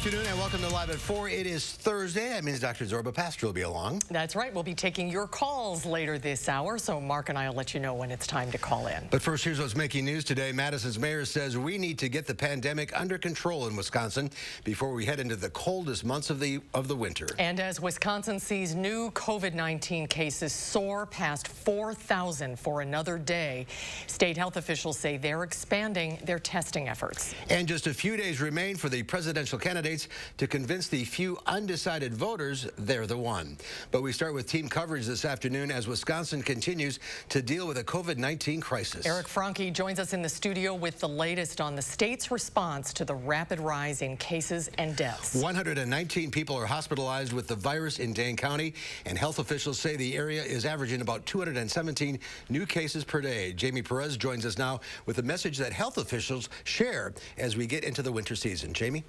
afternoon and welcome to Live at 4. It is Thursday. That means Dr. Zorba Pastor will be along. That's right. We'll be taking your calls later this hour, so Mark and I will let you know when it's time to call in. But first, here's what's making news today. Madison's mayor says we need to get the pandemic under control in Wisconsin before we head into the coldest months of the winter. And as Wisconsin sees new COVID-19 cases soar past 4,000 for another day, state health officials say they're expanding their testing efforts. And just a few days remain for the presidential candidates to convince the few undecided voters they're the one. But we start with team coverage this afternoon as Wisconsin continues to deal with a COVID-19 crisis. Eric Franke joins us in the studio with the latest on the state's response to the rapid rise in cases and deaths. 119 people are hospitalized with the virus in Dane County, and health officials say the area is averaging about 217 new cases per day. Jamie Perez joins us now with a message that health officials share as we get into the winter season. Jamie?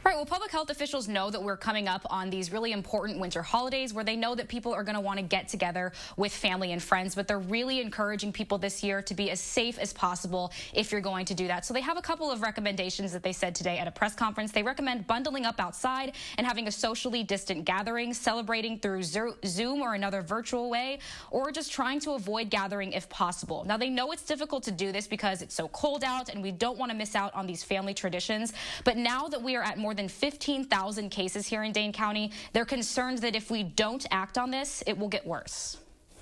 Right, well, public health officials know that we're coming up on these really important winter holidays where they know that people are going to want to get together with family and friends, but they're really encouraging people this year to be as safe as possible if you're going to do that. So they have a couple of recommendations that they said today at a press conference. They recommend bundling up outside and having a socially distant gathering, celebrating through Zoom or another virtual way, or just trying to avoid gathering if possible. Now, they know it's difficult to do this because it's so cold out and we don't want to miss out on these family traditions, but now that we are at more than 15,000 cases here in Dane County, they're concerned that if we don't act on this, it will get worse.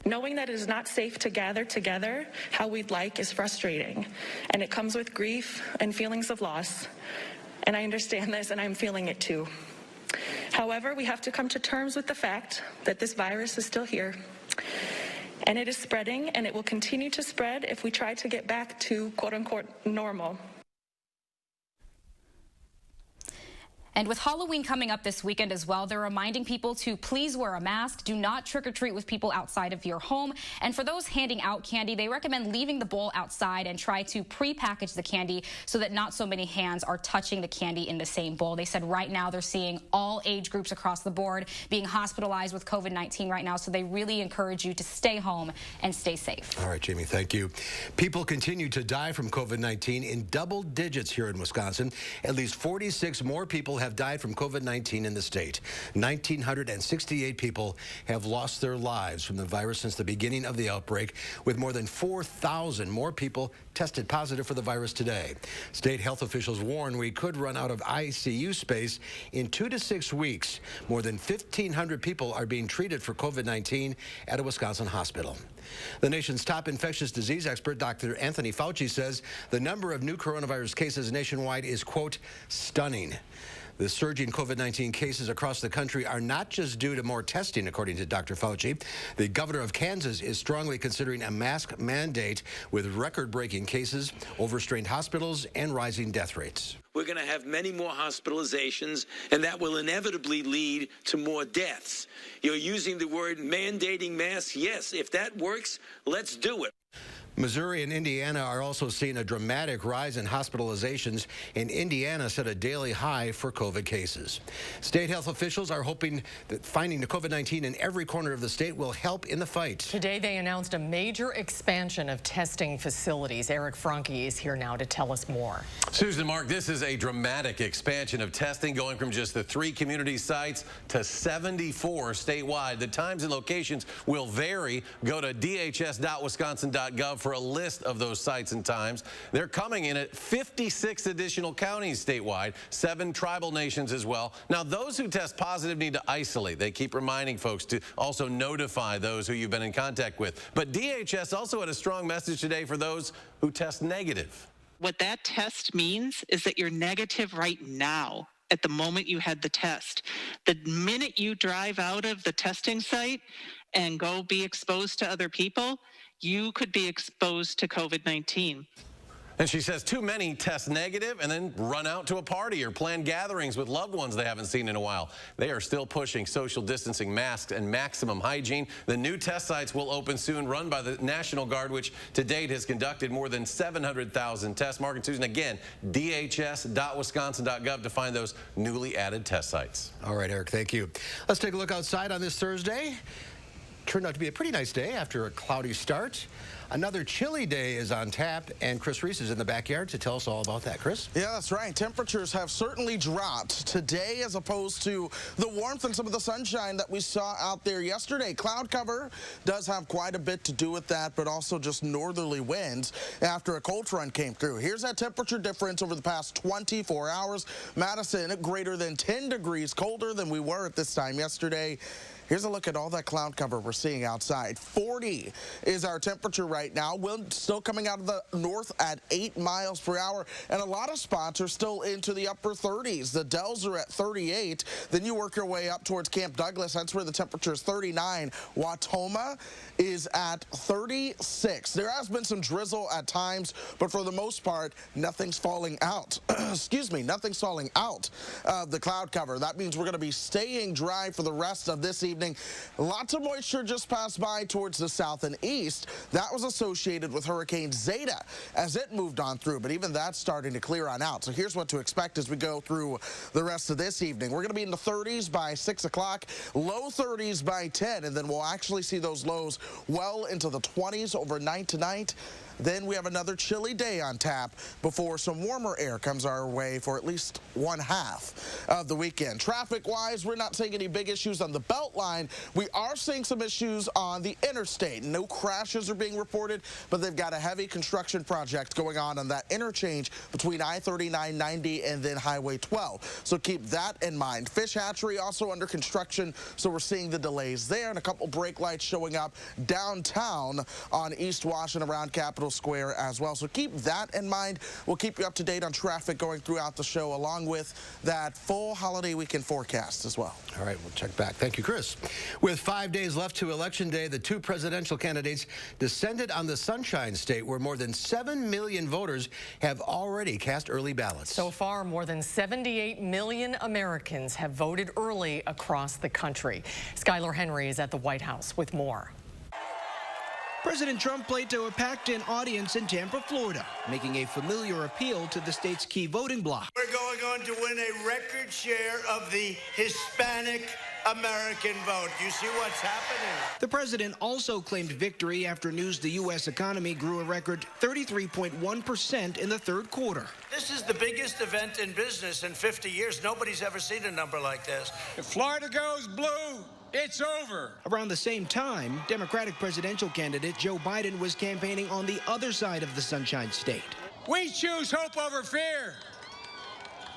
Knowing that it is not safe to gather together how we'd like is frustrating, and it comes with grief and feelings of loss. And I understand this, and I'm feeling it too. However, we have to come to terms with the fact that this virus is still here, and it is spreading, and it will continue to spread if we try to get back to quote-unquote normal. And with Halloween coming up this weekend as well, they're reminding people to please wear a mask, do not trick-or-treat with people outside of your home. And for those handing out candy, they recommend leaving the bowl outside and try to pre-package the candy so that not so many hands are touching the candy in the same bowl. They said right now they're seeing all age groups across the board being hospitalized with COVID-19 right now, so they really encourage you to stay home and stay safe. All right, Jamie, thank you. People continue to die from COVID-19 in double digits here in Wisconsin. At least 46 more people have died from COVID-19 in the state. 1,968 people have lost their lives from the virus since the beginning of the outbreak, with more than 4,000 more people tested positive for the virus today. State health officials warn we could run out of ICU space in 2 to 6 weeks. More than 1,500 people are being treated for COVID-19 at a Wisconsin hospital. The nation's top infectious disease expert, Dr. Anthony Fauci, says the number of new coronavirus cases nationwide is, quote, stunning. The surging COVID-19 cases across the country are not just due to more testing, according to Dr. Fauci. The governor of Kansas is strongly considering a mask mandate with record-breaking cases, overstrained hospitals, and rising death rates. We're going to have many more hospitalizations, and that will inevitably lead to more deaths. You're using the word mandating masks. Yes, if that works, let's do it. Missouri and Indiana are also seeing a dramatic rise in hospitalizations, and Indiana set a daily high for COVID cases. State health officials are hoping that finding the COVID-19 in every corner of the state will help in the fight. Today, they announced a major expansion of testing facilities. Eric Franke is here now to tell us more. Susan, Mark, this is a dramatic expansion of testing, going from just the 3 community sites to 74 statewide. The times and locations will vary. Go to dhs.wisconsin.gov for a list of those sites and times. They're coming in at 56 additional counties statewide, 7 tribal nations as well. Now, those who test positive need to isolate. They keep reminding folks to also notify those who you've been in contact with. But DHS also had a strong message today for those who test negative. What that test means is that you're negative right now. At the moment you had the test. The minute you drive out of the testing site and go be exposed to other people, you could be exposed to COVID-19. And she says too many test negative and then run out to a party or plan gatherings with loved ones they haven't seen in a while. They are still pushing social distancing, masks, and maximum hygiene. The new test sites will open soon, run by the National Guard, which to date has conducted more than 700,000 tests. Mark and Susan, again, dhs.wisconsin.gov to find those newly added test sites. All right, Eric, thank you. Let's take a look outside on this Thursday. Turned out to be a pretty nice day after a cloudy start. Another chilly day is on tap, and Chris Reese is in the backyard to tell us all about that. Chris? Yeah, that's right. Temperatures have certainly dropped today as opposed to the warmth and some of the sunshine that we saw out there yesterday. Cloud cover does have quite a bit to do with that, but also just northerly winds after a cold front came through. Here's that temperature difference over the past 24 hours. Madison greater than 10 degrees colder than we were at this time yesterday. Here's a look at all that cloud cover we're seeing outside. 40 is our temperature right now. Wind still coming out of the north at 8 miles per hour. And a lot of spots are still into the upper 30s. The Dells are at 38. Then you work your way up towards Camp Douglas. That's where the temperature is 39. Watoma is at 36. There has been some drizzle at times, but for the most part, nothing's falling out. Excuse me, nothing's falling out of the cloud cover. That means we're going to be staying dry for the rest of this evening. Lots of moisture just passed by towards the south and east. That was associated with Hurricane Zeta as it moved on through, but even that's starting to clear on out. So here's what to expect as we go through the rest of this evening. We're going to be in the 30s by 6 o'clock, low 30s by 10, and then we'll actually see those lows well into the 20s overnight tonight. Then we have another chilly day on tap before some warmer air comes our way for at least one half of the weekend. Traffic-wise, we're not seeing any big issues on the Beltline. We are seeing some issues on the interstate. No crashes are being reported, but they've got a heavy construction project going on that interchange between I-39, 90, and then Highway 12. So keep that in mind. Fish hatchery also under construction, so we're seeing the delays there, and a couple brake lights showing up downtown on East Wash and around Capitol Square as well. So keep that in mind. We'll keep you up to date on traffic going throughout the show, along with that full holiday weekend forecast as well. All right, we'll check back. Thank you, Chris. With 5 days left to Election Day, the two presidential candidates descended on the Sunshine State, where more than 7 million voters have already cast early ballots. So far, more than 78 million Americans have voted early across the country. Skylar Henry is at the White House with more. President Trump played to a packed-in audience in Tampa, Florida, making a familiar appeal to the state's key voting bloc. We're going on to win a record share of the Hispanic American vote. You see what's happening? The president also claimed victory after news the U.S. economy grew a record 33.1% in the third quarter. This is the biggest event in business in 50 years. Nobody's ever seen a number like this. If Florida goes blue, it's over. Around the same time, Democratic presidential candidate Joe Biden was campaigning on the other side of the Sunshine State. We choose hope over fear.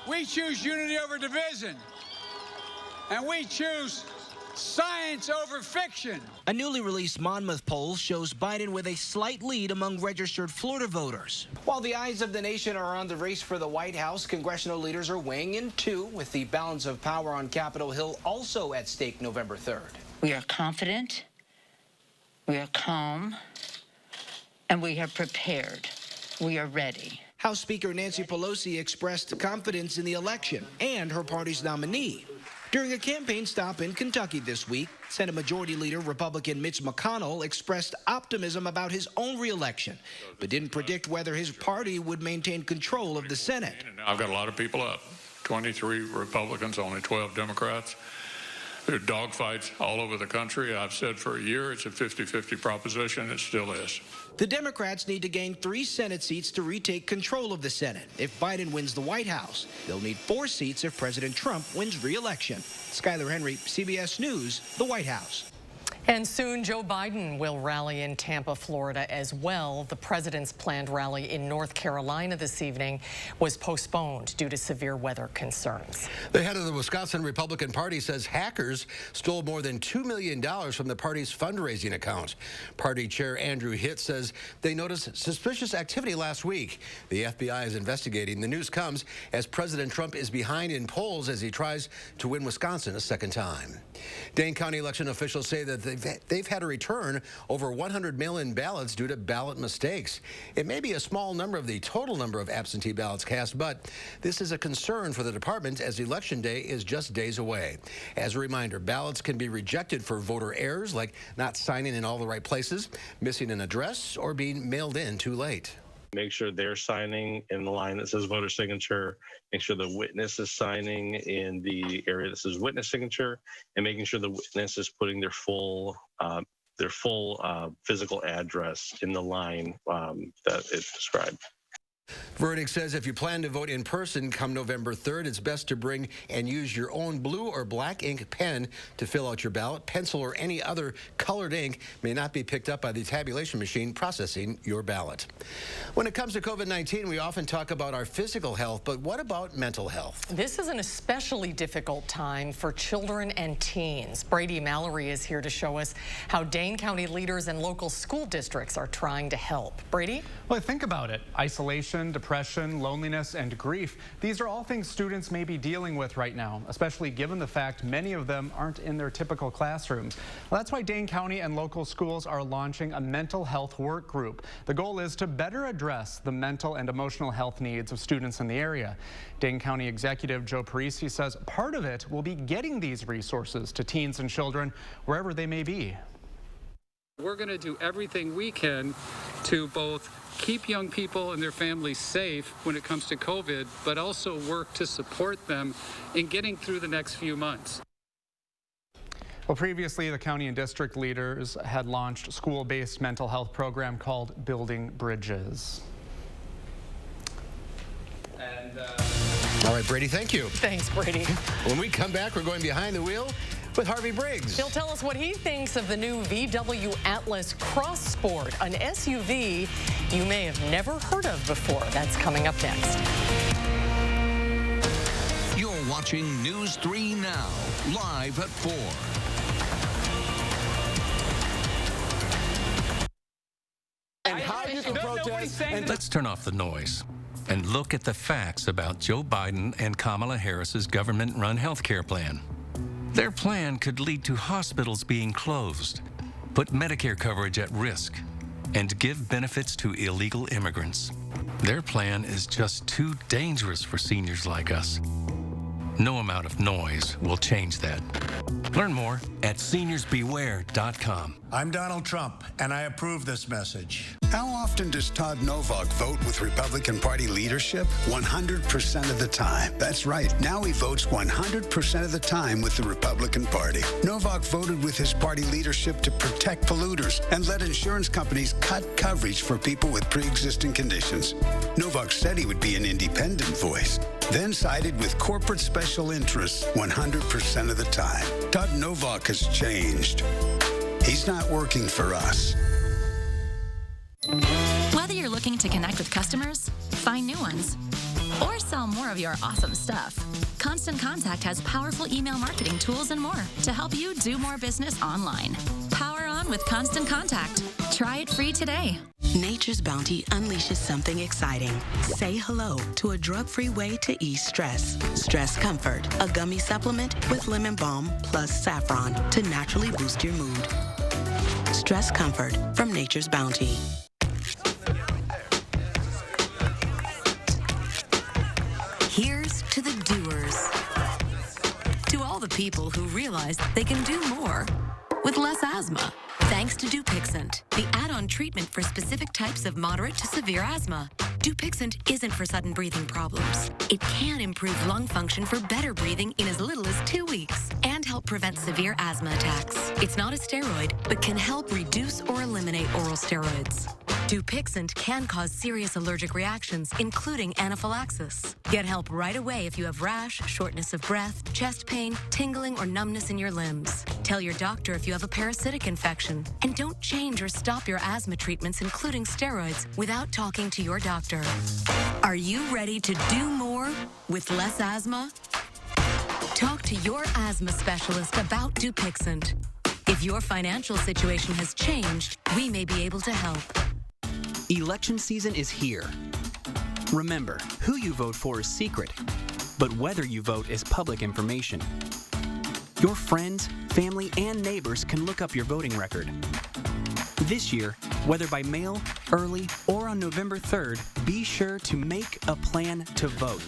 We choose unity over division. And we choose science over fiction. A newly released Monmouth poll shows Biden with a slight lead among registered Florida voters. While the eyes of the nation are on the race for the White House, congressional leaders are weighing in too, with the balance of power on Capitol Hill also at stake November 3rd. We are confident, we are calm, and we are prepared. We are ready. House Speaker Nancy Pelosi expressed confidence in the election and her party's nominee. During a campaign stop in Kentucky this week, Senate Majority Leader Republican Mitch McConnell expressed optimism about his own reelection, but didn't predict whether his party would maintain control of the Senate. I've got a lot of people up, 23 Republicans, only 12 Democrats. There are dogfights all over the country. I've said for a year it's a 50-50 proposition. It still is. The Democrats need to gain 3 Senate seats to retake control of the Senate. If Biden wins the White House, they'll need 4 seats if President Trump wins re-election. Skylar Henry, CBS News, the White House. And soon, Joe Biden will rally in Tampa, Florida as well. The president's planned rally in North Carolina this evening was postponed due to severe weather concerns. The head of the Wisconsin Republican Party says hackers stole more than $2 million from the party's fundraising account. Party Chair Andrew Hitt says they noticed suspicious activity last week. The FBI is investigating. The news comes as President Trump is behind in polls as he tries to win Wisconsin a second time. Dane County election officials say that they've had to return over 100 mail-in ballots due to ballot mistakes. It may be a small number of the total number of absentee ballots cast, but this is a concern for the department as Election Day is just days away. As a reminder, ballots can be rejected for voter errors like not signing in all the right places, missing an address, or being mailed in too late. Make sure they're signing in the line that says voter signature, make sure the witness is signing in the area that says witness signature, and making sure the witness is putting their full their full physical address in the line that is described. Verdict says if you plan to vote in person come November 3rd, it's best to bring and use your own blue or black ink pen to fill out your ballot. Pencil or any other colored ink may not be picked up by the tabulation machine processing your ballot. When it comes to COVID-19, we often talk about our physical health, but what about mental health? This is an especially difficult time for children and teens. Brady Mallory is here to show us how Dane County leaders and local school districts are trying to help. Brady? Well, think about it. Isolation, depression, loneliness, and grief. These are all things students may be dealing with right now, especially given the fact many of them aren't in their typical classrooms. Well, that's why Dane County and local schools are launching a mental health work group. The goal is to better address the mental and emotional health needs of students in the area. Dane County Executive Joe Parisi says part of it will be getting these resources to teens and children wherever they may be. We're going to do everything we can to both keep young people and their families safe when it comes to COVID, but also work to support them in getting through the next few months. Well, previously, the county and district leaders had launched a school-based mental health program called Building Bridges. All right, Brady, thank you. Thanks, Brady. When we come back, we're going behind the wheel with Harvey Briggs. He'll tell us what he thinks of the new VW Atlas Cross Sport, an SUV you may have never heard of before. That's coming up next. You're watching News 3 Now, live at 4. And how you can protest. Let's turn off the noise and look at the facts about Joe Biden and Kamala Harris's government-run health care plan. Their plan could lead to hospitals being closed, put Medicare coverage at risk, and give benefits to illegal immigrants. Their plan is just too dangerous for seniors like us. No amount of noise will change that. Learn more at seniorsbeware.com. I'm Donald Trump, and I approve this message. How often does Todd Novak vote with Republican Party leadership? 100% of the time. That's right. Now he votes 100% of the time with the Republican Party. Novak voted with his party leadership to protect polluters and let insurance companies cut coverage for people with pre-existing conditions. Novak said he would be an independent voice, then sided with corporate special interests 100% of the time. Todd Novak has changed. He's not working for us. Whether you're looking to connect with customers, find new ones, or sell more of your awesome stuff, Constant Contact has powerful email marketing tools and more to help you do more business online. Power on with Constant Contact. Try it free today. Nature's Bounty unleashes something exciting. Say hello to a drug-free way to ease stress. Stress Comfort, a gummy supplement with lemon balm plus saffron to naturally boost your mood. Stress Comfort from Nature's Bounty. Here's to the doers. To all the people who realize they can do more with less asthma. Thanks to Dupixent, the add-on treatment for specific types of moderate to severe asthma. Dupixent isn't for sudden breathing problems. It can improve lung function for better breathing in as little as 2 weeks and help prevent severe asthma attacks. It's not a steroid, but can help reduce or eliminate oral steroids. Dupixent can cause serious allergic reactions, including anaphylaxis. Get help right away if you have rash, shortness of breath, chest pain, tingling, or numbness in your limbs. Tell your doctor if you have a parasitic infection. And don't change or stop your asthma treatments, including steroids, without talking to your doctor. Are you ready to do more with less asthma? Talk to your asthma specialist about Dupixent. If your financial situation has changed, we may be able to help. Election season is here. Remember, who you vote for is secret, but whether you vote is public information. Your friends, family, and neighbors can look up your voting record. This year, whether by mail, early, or on November 3rd, be sure to make a plan to vote.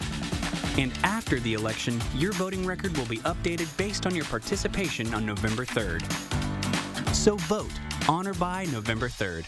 And after the election, your voting record will be updated based on your participation on November 3rd. So vote on or by November 3rd.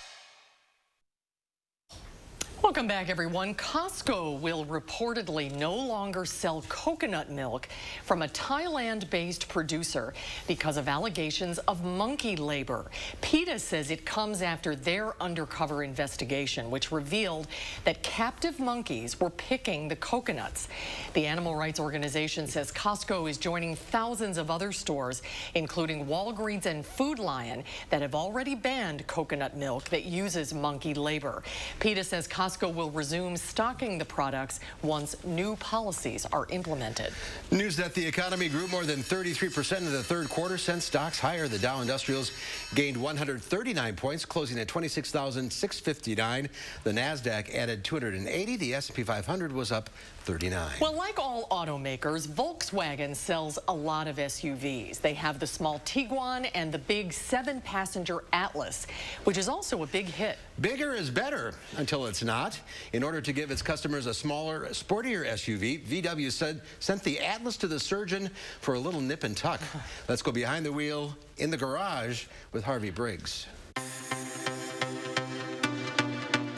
Welcome back, everyone. Costco will reportedly no longer sell coconut milk from a Thailand-based producer because of allegations of monkey labor. PETA says it comes after their undercover investigation, which revealed that captive monkeys were picking the coconuts. The animal rights organization says Costco is joining thousands of other stores, including Walgreens and Food Lion, that have already banned coconut milk that uses monkey labor. PETA says Costco will resume stocking the products once new policies are implemented. News that the economy grew more than 33% in the third quarter sent stocks higher. The Dow Industrials gained 139 points, closing at 26,659. The Nasdaq added 280. The S&P 500 was up 39. Well, like all automakers, Volkswagen sells a lot of SUVs. They have the small Tiguan and the big 7-passenger Atlas, which is also a big hit. Bigger is better until it's not. In order to give its customers a smaller, sportier SUV, VW sent the Atlas to the surgeon for a little nip and tuck. Let's go behind the wheel in the garage with Harvey Briggs.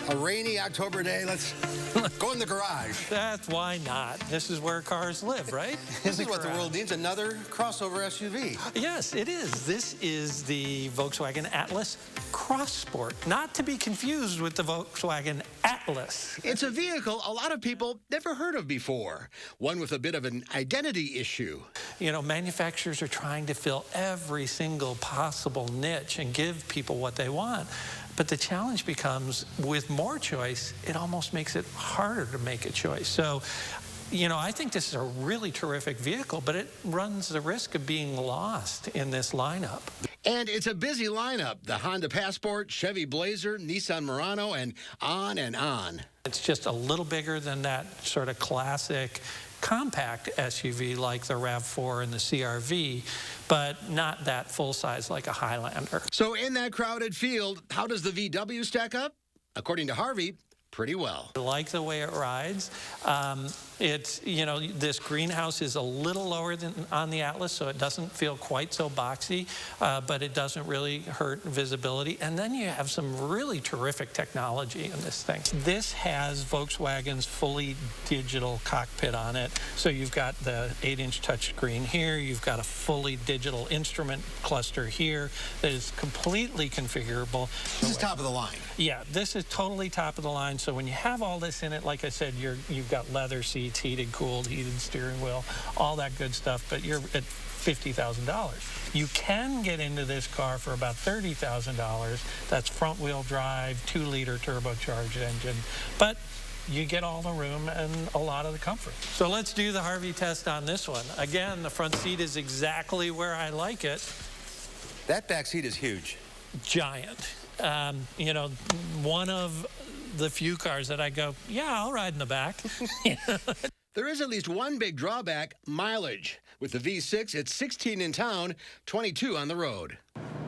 A rainy October day, let's go in the garage. That's why not. This is where cars live, right? This is what the world needs, another crossover SUV. Yes, it is. This is the Volkswagen Atlas Cross Sport, not to be confused with the Volkswagen Atlas. It's a vehicle a lot of people never heard of before, one with a bit of an identity issue. You know, manufacturers are trying to fill every single possible niche and give people what they want. But the challenge becomes, with more choice, it almost makes it harder to make a choice. So, you know, I think this is a really terrific vehicle, but it runs the risk of being lost in this lineup. And it's a busy lineup. The Honda Passport, Chevy Blazer, Nissan Murano, and on and on. It's just a little bigger than that sort of classic compact SUV like the RAV4 and the CR-V, but not that full size like a Highlander. So in that crowded field, how does the VW stack up? According to Harvey, pretty well. I like the way it rides. It's, you know, this greenhouse is a little lower than on the Atlas, so it doesn't feel quite so boxy, but it doesn't really hurt visibility. And then you have some really terrific technology in this thing. This has Volkswagen's fully digital cockpit on it. So you've got the 8-inch touchscreen here. You've got a fully digital instrument cluster here that is completely configurable. This is top of the line. Yeah, this is totally top of the line. So when you have all this in it, like I said, you've got leather seats, heated, cooled, heated steering wheel, all that good stuff, but you're at $50,000. You can get into this car for about $30,000. That's front-wheel drive, 2-liter turbocharged engine, but you get all the room and a lot of the comfort. So let's do the Harvey test on this one. Again, the front seat is exactly where I like it. That back seat is huge. Giant. You know, one of the few cars that I go, yeah, I'll ride in the back. There is at least one big drawback: mileage. With the V6, it's 16 in town, 22 on the road.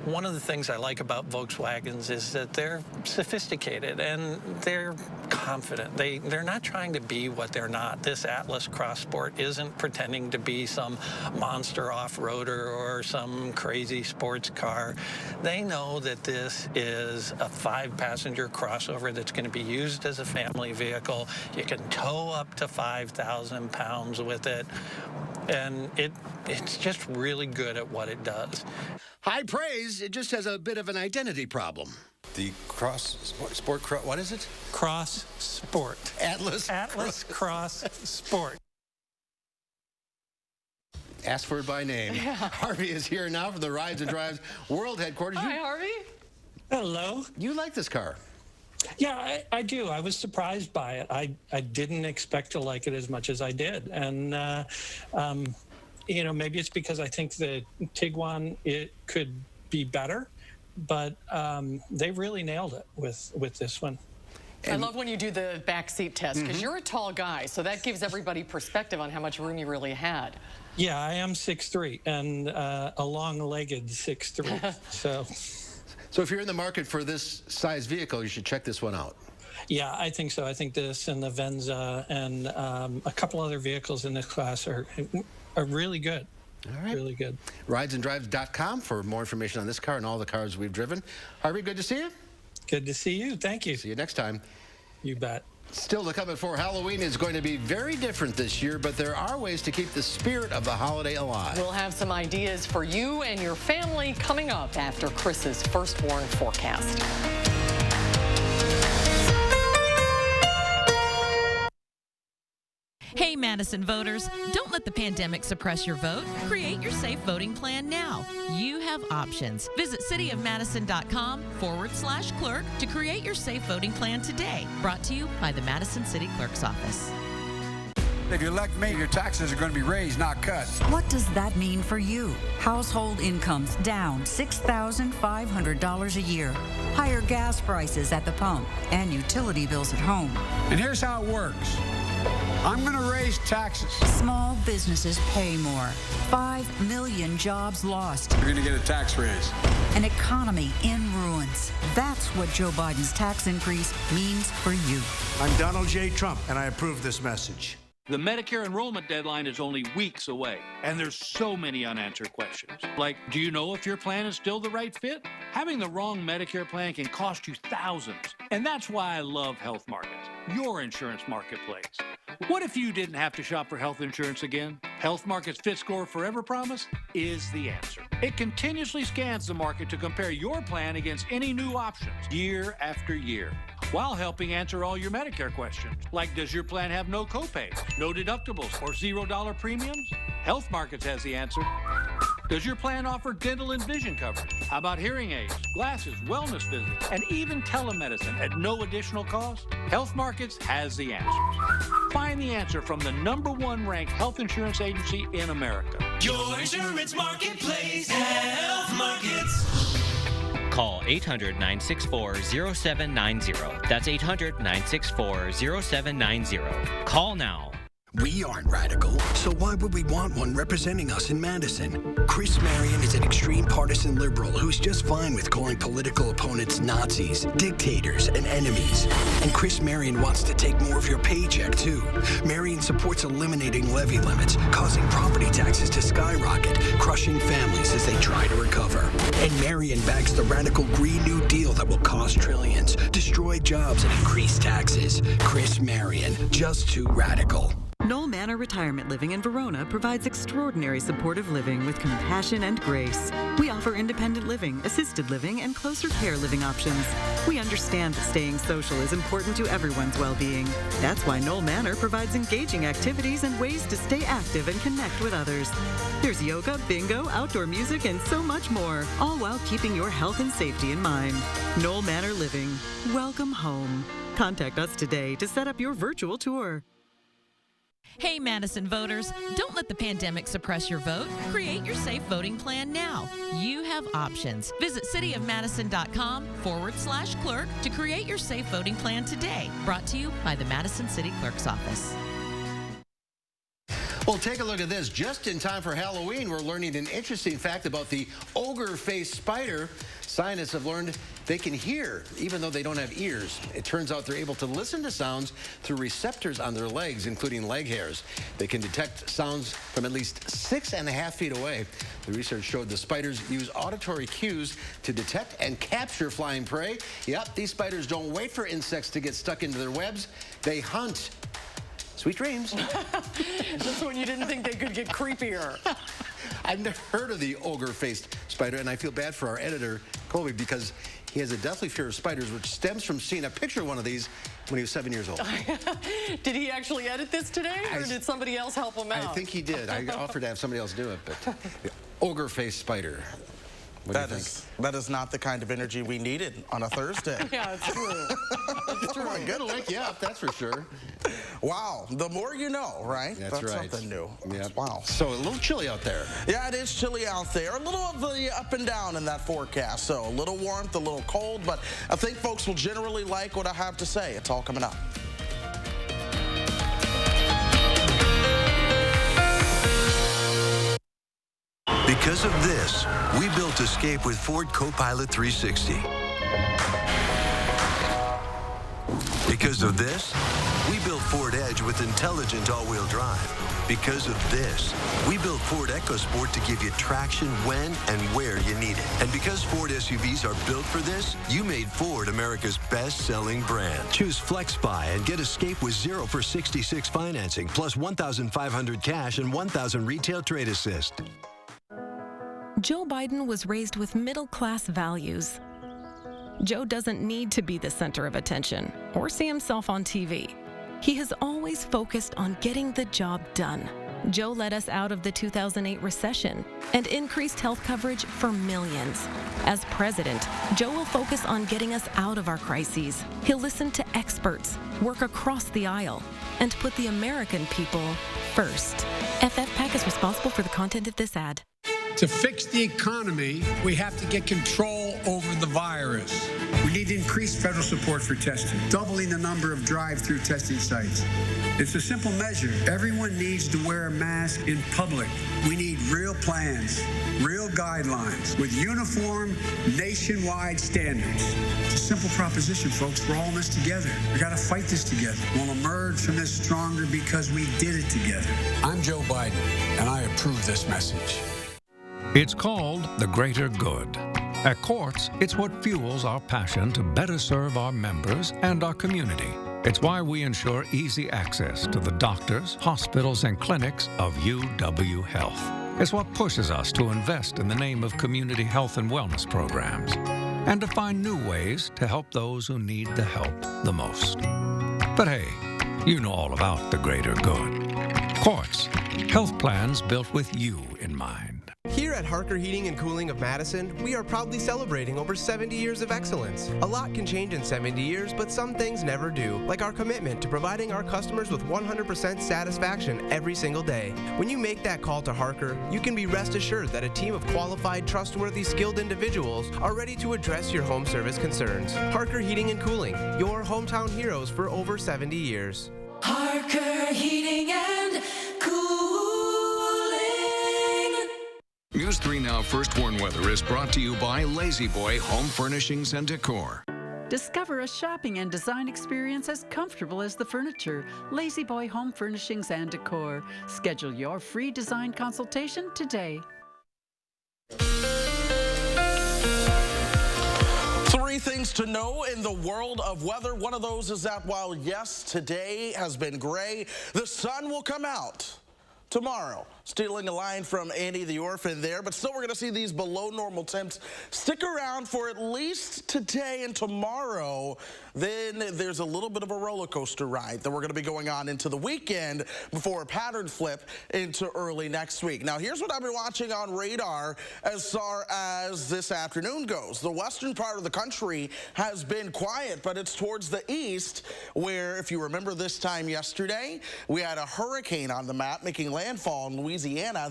One of the things I like about Volkswagens is that they're sophisticated and they're confident. They're not trying to be what they're not. This Atlas Cross Sport isn't pretending to be some monster off-roader or some crazy sports car. They know that this is a 5-passenger crossover that's going to be used as a family vehicle. You can tow up to 5,000 pounds with it, and it's just really good at what it does. High praise, it just has a bit of an identity problem. The Cross Sport, what is it? Cross Sport. Atlas Cross Sport. Ask for it by name. Yeah. Harvey is here now from the Rides and Drives World Headquarters. Hi, Harvey. Hello. You like this car? Yeah, I do. I was surprised by it. I didn't expect to like it as much as I did. And, you know, maybe it's because I think the Tiguan, it could be better, but they really nailed it with this one. I love when you do the back seat test, because you're a tall guy, so that gives everybody perspective on how much room you really had. Yeah, I am 6'3", and a long-legged 6'3", So if you're in the market for this size vehicle, you should check this one out. Yeah, I think so. I think this and the Venza and a couple other vehicles in this class are really good. All right. Really good. RidesandDrives.com for more information on this car and all the cars we've driven. Harvey, good to see you. Good to see you. Thank you. See you next time. You bet. Still to come before Halloween is going to be very different this year, but there are ways to keep the spirit of the holiday alive. We'll have some ideas for you and your family coming up after Chris's firstborn forecast. Hey, Madison voters, don't let the pandemic suppress your vote. Create your safe voting plan now. You have options. Visit cityofmadison.com/clerk to create your safe voting plan today. Brought to you by the Madison City Clerk's Office. If you elect me, your taxes are going to be raised, not cut. What does that mean for you? Household incomes down $6,500 a year. Higher gas prices at the pump and utility bills at home. And here's how it works. I'm going to raise taxes. Small businesses pay more. 5 million jobs lost. You're going to get a tax raise. An economy in ruins. That's what Joe Biden's tax increase means for you. I'm Donald J. Trump, and I approve this message. The Medicare enrollment deadline is only weeks away, and there's so many unanswered questions. Like, do you know if your plan is still the right fit? Having the wrong Medicare plan can cost you thousands, and that's why I love Health Markets, your insurance marketplace. What if you didn't have to shop for health insurance again? Health Market's Fit Score Forever Promise is the answer. It continuously scans the market to compare your plan against any new options year after year, while helping answer all your Medicare questions, like does your plan have no copays, no deductibles, or $0 premiums? Health Markets has the answer. Does your plan offer dental and vision coverage? How about hearing aids, glasses, wellness visits, and even telemedicine at no additional cost? Health Markets has the answers. Find the answer from the #1 ranked health insurance agency in America. Your insurance marketplace, Health Markets. Call 800-964-0790. That's 800-964-0790. Call now. We aren't radical, so why would we want one representing us in Madison? Chris Marion is an extreme partisan liberal who's just fine with calling political opponents Nazis, dictators, and enemies. And Chris Marion wants to take more of your paycheck, too. Marion supports eliminating levy limits, causing property taxes to skyrocket, crushing families as they try to recover. And Marion backs the radical Green New Deal that will cost trillions, destroy jobs, and increase taxes. Chris Marion, just too radical. Knoll Manor Retirement Living in Verona provides extraordinary supportive living with compassion and grace. We offer independent living, assisted living, and closer care living options. We understand that staying social is important to everyone's well-being. That's why Knoll Manor provides engaging activities and ways to stay active and connect with others. There's yoga, bingo, outdoor music, and so much more, all while keeping your health and safety in mind. Knoll Manor Living. Welcome home. Contact us today to set up your virtual tour. Hey, Madison voters, don't let the pandemic suppress your vote. Create your safe voting plan now. You have options. Visit cityofmadison.com/clerk to create your safe voting plan today. Brought to you by the Madison City Clerk's Office. Well, take a look at this. Just in time for Halloween, we're learning an interesting fact about the ogre-faced spider. Scientists have learned they can hear, even though they don't have ears. It turns out they're able to listen to sounds through receptors on their legs, including leg hairs. They can detect sounds from at least 6.5 feet away. The research showed the spiders use auditory cues to detect and capture flying prey. Yep, these spiders don't wait for insects to get stuck into their webs. They hunt. Sweet dreams. That's when you didn't think they could get creepier. I've never heard of the ogre-faced spider, and I feel bad for our editor, Colby, because he has a deathly fear of spiders, which stems from seeing a picture of one of these when he was 7 years old. Did he actually edit this today, or did somebody else help him out? I think he did. I offered to have somebody else do it, but the ogre-faced spider. That is not the kind of energy we needed on a Thursday. Yeah, it's true. It's true. I'm gonna wake you up, that's for sure. Wow, the more you know, right? That's right. Something new. Yep. Wow. So a little chilly out there. Yeah, it is chilly out there. A little of the up and down in that forecast. So a little warmth, a little cold, but I think folks will generally like what I have to say. It's all coming up. Because of this, we built Escape with Ford Copilot 360. Because of this, we built Ford Edge with intelligent all-wheel drive. Because of this, we built Ford EcoSport to give you traction when and where you need it. And because Ford SUVs are built for this, you made Ford America's best-selling brand. Choose Flex Buy and get Escape with 0 for 66 financing, plus $1,500 cash and $1,000 retail trade assist. Joe Biden was raised with middle-class values. Joe doesn't need to be the center of attention or see himself on TV. He has always focused on getting the job done. Joe led us out of the 2008 recession and increased health coverage for millions. As president, Joe will focus on getting us out of our crises. He'll listen to experts, work across the aisle, and put the American people first. FF PAC is responsible for the content of this ad. To fix the economy, we have to get control over the virus. We need increased federal support for testing, doubling the number of drive-through testing sites. It's a simple measure. Everyone needs to wear a mask in public. We need real plans, real guidelines, with uniform, nationwide standards. It's a simple proposition, folks. We're all in this together. We got to fight this together. We'll emerge from this stronger because we did it together. I'm Joe Biden, and I approve this message. It's called the greater good. At Quartz, it's what fuels our passion to better serve our members and our community. It's why we ensure easy access to the doctors, hospitals, and clinics of UW Health. It's what pushes us to invest in the name of community health and wellness programs and to find new ways to help those who need the help the most. But hey, you know all about the greater good. Quartz, health plans built with you in mind. Here at Harker Heating and Cooling of Madison, we are proudly celebrating over 70 years of excellence. A lot can change in 70 years, but some things never do, like our commitment to providing our customers with 100% satisfaction every single day. When you make that call to Harker, you can be rest assured that a team of qualified, trustworthy, skilled individuals are ready to address your home service concerns. Harker Heating and Cooling, your hometown heroes for over 70 years. Harker Heating and Cooling. News 3 Now First Warn Weather is brought to you by Lazy Boy Home Furnishings and Decor. Discover a shopping and design experience as comfortable as the furniture. Lazy Boy Home Furnishings and Decor. Schedule your free design consultation today. Three things to know in the world of weather. One of those is that while, yes, today has been gray, the sun will come out tomorrow. Stealing a line from Annie the Orphan there, but still we're going to see these below normal temps stick around for at least today and tomorrow. Then there's a little bit of a roller coaster ride that we're going to be going on into the weekend before a pattern flip into early next week. Now here's what I've been watching on radar as far as this afternoon goes. The western part of the country has been quiet, but it's towards the east where, if you remember this time yesterday, we had a hurricane on the map making landfall in Louisiana.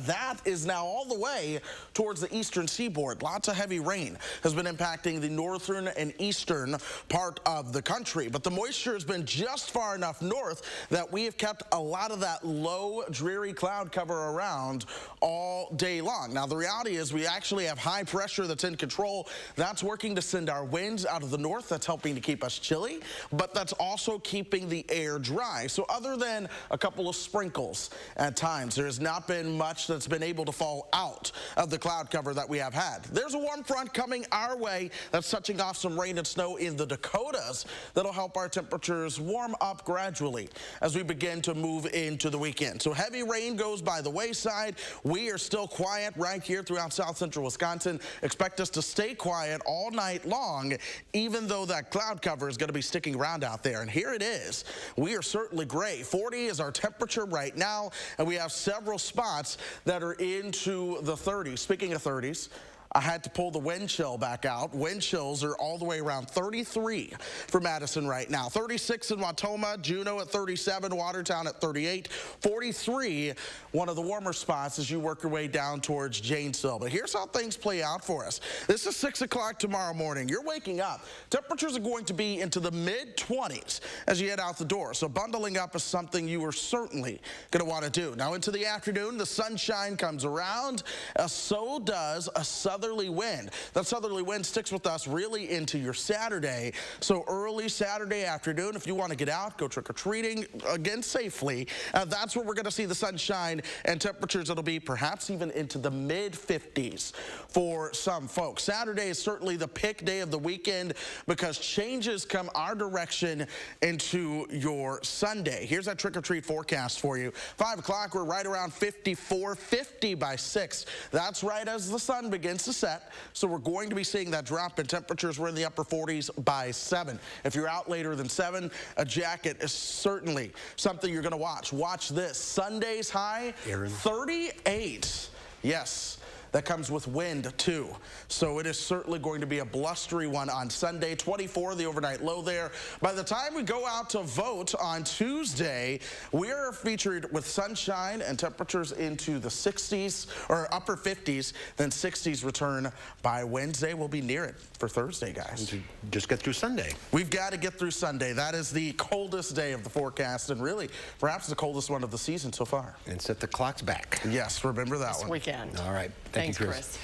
That is now all the way towards the eastern seaboard. Lots of heavy rain has been impacting the northern and eastern part of the country, but the moisture has been just far enough north that we have kept a lot of that low, dreary cloud cover around all day long. Now, the reality is we actually have high pressure that's in control. That's working to send our winds out of the north. That's helping to keep us chilly, but that's also keeping the air dry. So other than a couple of sprinkles at times, there has not been much that's been able to fall out of the cloud cover that we have had. There's a warm front coming our way that's touching off some rain and snow in the Dakotas that'll help our temperatures warm up gradually as we begin to move into the weekend. So heavy rain goes by the wayside. We are still quiet right here throughout south central Wisconsin. Expect us to stay quiet all night long, even though that cloud cover is going to be sticking around out there. And here it is. We are certainly gray. 40 is our temperature right now, and we have several spots that are into the 30s. Speaking of 30s, I had to pull the wind chill back out. Wind chills are all the way around 33 for Madison right now. 36 in Watoma, Juneau at 37, Watertown at 38, 43, one of the warmer spots as you work your way down towards Janesville. But here's how things play out for us. This is 6 o'clock tomorrow morning. You're waking up. Temperatures are going to be into the mid-20s as you head out the door. So bundling up is something you are certainly going to want to do. Now into the afternoon, the sunshine comes around. So does a southern southerly wind. That southerly wind sticks with us really into your Saturday. So early Saturday afternoon, if you want to get out, go trick-or-treating, again, safely, that's where we're going to see the sunshine and temperatures. It'll be perhaps even into the mid-50s for some folks. Saturday is certainly the pick day of the weekend because changes come our direction into your Sunday. Here's that trick-or-treat forecast for you. 5 o'clock, we're right around 54, 50 by 6. That's right as the sun begins to set. So we're going to be seeing that drop in temperatures. We're in the upper 40s by 7. If you're out later than 7, a jacket is certainly something you're going to watch. Watch this. Sunday's high, 38. Yes. That comes with wind, too. So it is certainly going to be a blustery one on Sunday. 24, the overnight low there. By the time we go out to vote on Tuesday, we're featured with sunshine and temperatures into the 60s, or upper 50s, then 60s return by Wednesday. We'll be near it for Thursday, guys. Just get through Sunday. We've got to get through Sunday. That is the coldest day of the forecast, and really, perhaps the coldest one of the season so far. And set the clocks back. Yes, remember that this one. Weekend. All right. Thanks, Chris.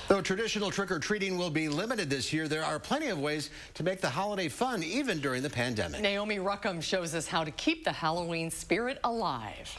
Though traditional trick-or-treating will be limited this year, there are plenty of ways to make the holiday fun, even during the pandemic. Naomi Ruckham shows us how to keep the Halloween spirit alive.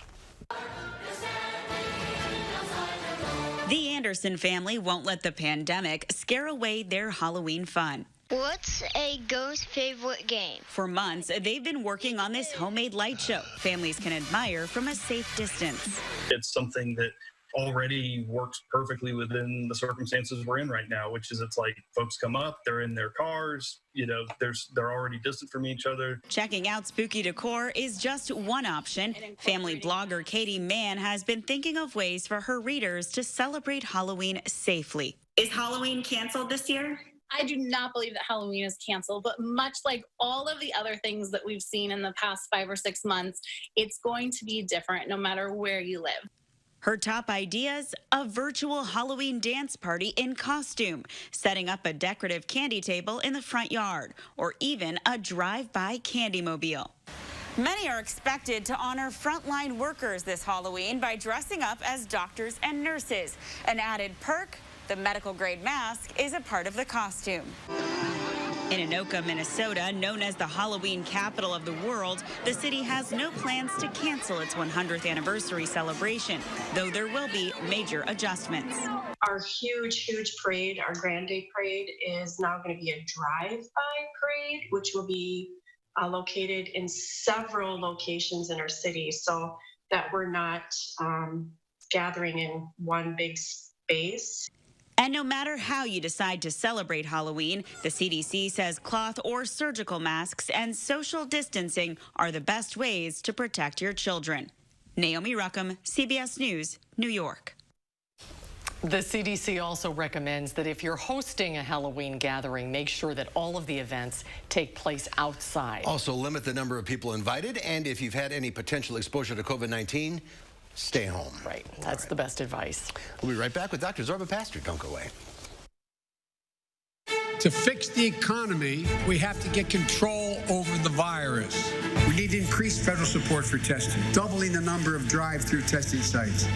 The Anderson family won't let the pandemic scare away their Halloween fun. What's a ghost favorite game? For months, they've been working on this homemade light show families can admire from a safe distance. It's something that already works perfectly within the circumstances we're in right now, which is it's like folks come up, they're in their cars, you know, they're already distant from each other. Checking out spooky decor is just one option. Family blogger Katie Mann has been thinking of ways for her readers to celebrate Halloween safely. Is Halloween canceled this year? I do not believe that Halloween is canceled, but much like all of the other things that we've seen in the past 5 or 6 months, it's going to be different no matter where you live. Her top ideas, a virtual Halloween dance party in costume, setting up a decorative candy table in the front yard, or even a drive-by candy mobile. Many are expected to honor frontline workers this Halloween by dressing up as doctors and nurses. An added perk, the medical-grade mask is a part of the costume. In Anoka, Minnesota, known as the Halloween capital of the world, the city has no plans to cancel its 100th anniversary celebration, though there will be major adjustments. Our huge parade, our Grand Day Parade, is now going to be a drive-by parade, which will be located in several locations in our city so that we're not gathering in one big space. And no matter how you decide to celebrate Halloween, the CDC says cloth or surgical masks and social distancing are the best ways to protect your children. Naomi Ruckham, CBS News, New York. The CDC also recommends that if you're hosting a Halloween gathering, make sure that all of the events take place outside. Also, limit the number of people invited, and if you've had any potential exposure to COVID-19, stay home. Right. That's the best advice. We'll be right back with Dr. Zorba Pastor. Don't go away. To fix the economy, we have to get control over the virus. We need increased federal support for testing, doubling the number of drive-through testing sites.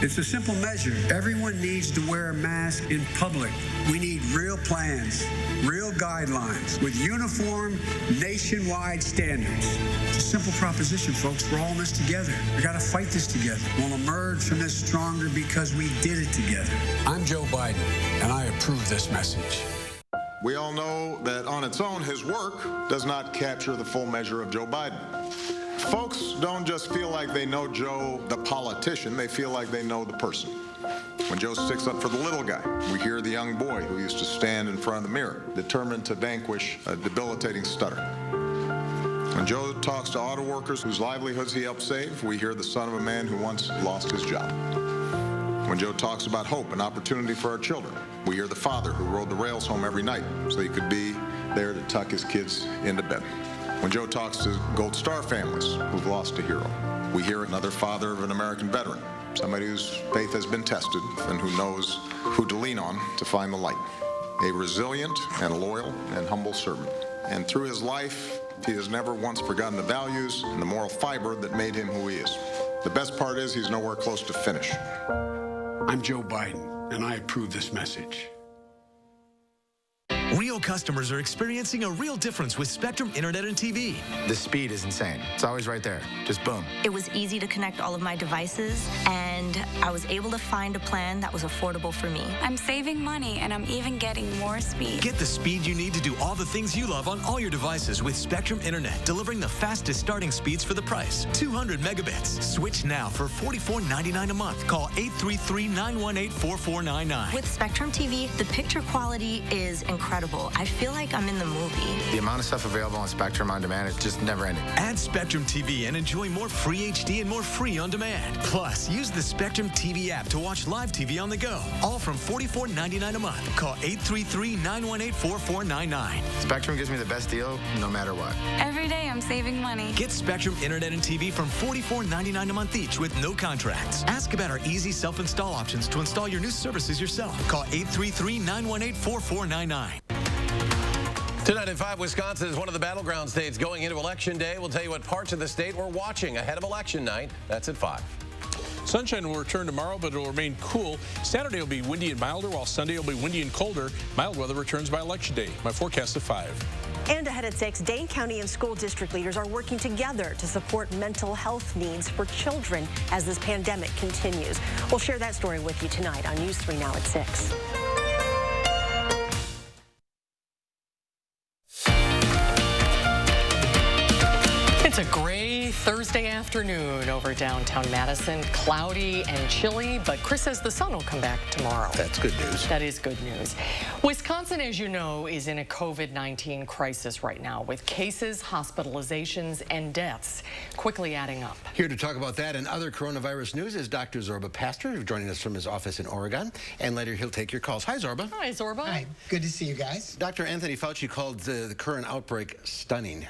It's a simple measure. Everyone needs to wear a mask in public. We need real plans, real guidelines, with uniform, nationwide standards. It's a simple proposition, folks. We're all in this together. We got to fight this together. We'll emerge from this stronger because we did it together. I'm Joe Biden, and I approve this message. We all know that on its own, his work does not capture the full measure of Joe Biden. Folks don't just feel like they know Joe, the politician, they feel like they know the person. When Joe sticks up for the little guy, we hear the young boy who used to stand in front of the mirror, determined to vanquish a debilitating stutter. When Joe talks to auto workers whose livelihoods he helped save, we hear the son of a man who once lost his job. When Joe talks about hope and opportunity for our children, we hear the father who rode the rails home every night so he could be there to tuck his kids into bed. When Joe talks to Gold Star families who've lost a hero, we hear another father of an American veteran, somebody whose faith has been tested and who knows who to lean on to find the light. A resilient and loyal and humble servant. And through his life, he has never once forgotten the values and the moral fiber that made him who he is. The best part is he's nowhere close to finish. I'm Joe Biden, and I approve this message. Real customers are experiencing a real difference with Spectrum Internet and TV. The speed is insane. It's always right there. Just boom. It was easy to connect all of my devices, and I was able to find a plan that was affordable for me. I'm saving money, and I'm even getting more speed. Get the speed you need to do all the things you love on all your devices with Spectrum Internet, delivering the fastest starting speeds for the price. 200 megabits. Switch now for $44.99 a month. Call 833-918-4499. With Spectrum TV, the picture quality is incredible. I feel like I'm in the movie. The amount of stuff available on Spectrum On Demand is just never ending. Add Spectrum TV and enjoy more free HD and more free on demand. Plus, use the Spectrum TV app to watch live TV on the go. All from $44.99 a month. Call 833-918-4499. Spectrum gives me the best deal no matter what. Every day I'm saving money. Get Spectrum Internet and TV from $44.99 a month each with no contracts. Ask about our easy self-install options to install your new services yourself. Call 833-918-4499. Tonight at 5, Wisconsin is one of the battleground states going into Election Day. We'll tell you what parts of the state we're watching ahead of Election night. That's at 5. Sunshine will return tomorrow, but it will remain cool. Saturday will be windy and milder, while Sunday will be windy and colder. Mild weather returns by Election Day. My forecast at 5. And ahead at 6, Dane County and school district leaders are working together to support mental health needs for children as this pandemic continues. We'll share that story with you tonight on News 3 Now at 6. It's a gray Thursday afternoon over downtown Madison. Cloudy and chilly, but Chris says the sun will come back tomorrow. That's good news. That is good news. Wisconsin, as you know, is in a COVID-19 crisis right now, with cases, hospitalizations, and deaths quickly adding up. Here to talk about that and other coronavirus news is Dr. Zorba Pastor, joining us from his office in Oregon. And later he'll take your calls. Hi, Zorba. Hi, Zorba. Hi. Good to see you guys. Dr. Anthony Fauci called the current outbreak stunning.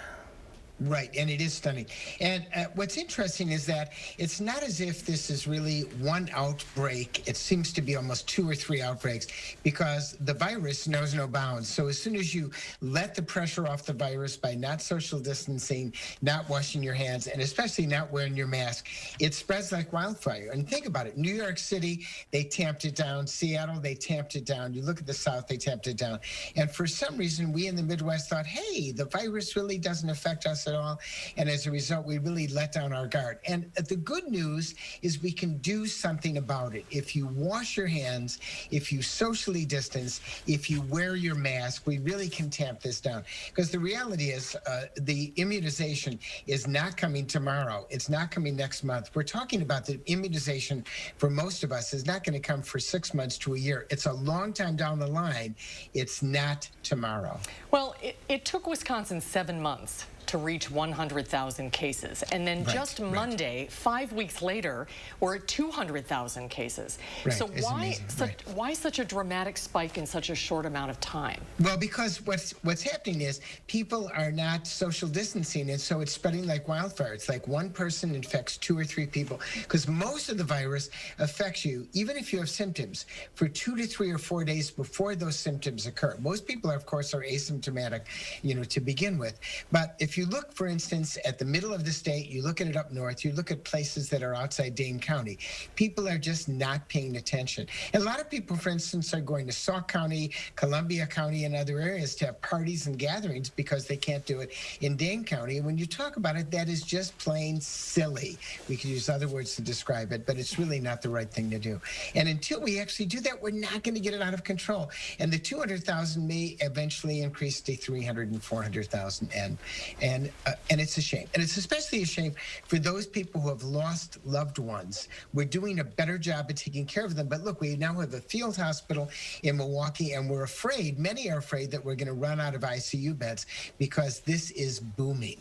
Right, and it is stunning. And what's interesting is that it's not as if this is really one outbreak. It seems to be almost 2 or 3 outbreaks because the virus knows no bounds. So as soon as you let the pressure off the virus by not social distancing, not washing your hands, and especially not wearing your mask, it spreads like wildfire. And think about it. New York City, they tamped it down. Seattle, they tamped it down. You look at the South, they tamped it down. And for some reason, we in the Midwest thought, hey, the virus really doesn't affect us at all. And as a result, we really let down our guard. And the good news is we can do something about it. If you wash your hands, if you socially distance, if you wear your mask, we really can tamp this down. Because the reality is the immunization is not coming tomorrow. It's not coming next month. We're talking about the immunization for most of us is not going to come for 6 months to a year. It's a long time down the line. It's not tomorrow. Well, it took Wisconsin 7 months to reach 100,000 cases. And then just Monday, 5 weeks later, we're at 200,000 cases. Right. So why such a dramatic spike in such a short amount of time? Well, because what's happening is people are not social distancing, and so it's spreading like wildfire. It's like one person infects 2 or 3 people, because most of the virus affects you, even if you have symptoms, for 2 to 3 or 4 days before those symptoms occur. Most people, of course, are asymptomatic, to begin with. But if you look, for instance, at the middle of the state, you look at it up north, you look at places that are outside Dane County, people are just not paying attention. And a lot of people, for instance, are going to Sauk County, Columbia County, and other areas to have parties and gatherings because they can't do it in Dane County. And when you talk about it, that is just plain silly. We could use other words to describe it, but it's really not the right thing to do. And until we actually do that, we're not going to get it out of control. And the 200,000 may eventually increase to 300 and 400,000. And it's a shame. And it's especially a shame for those people who have lost loved ones. We're doing a better job of taking care of them. But look, we now have a field hospital in Milwaukee, and we're afraid, many are afraid, that we're going to run out of ICU beds because this is booming.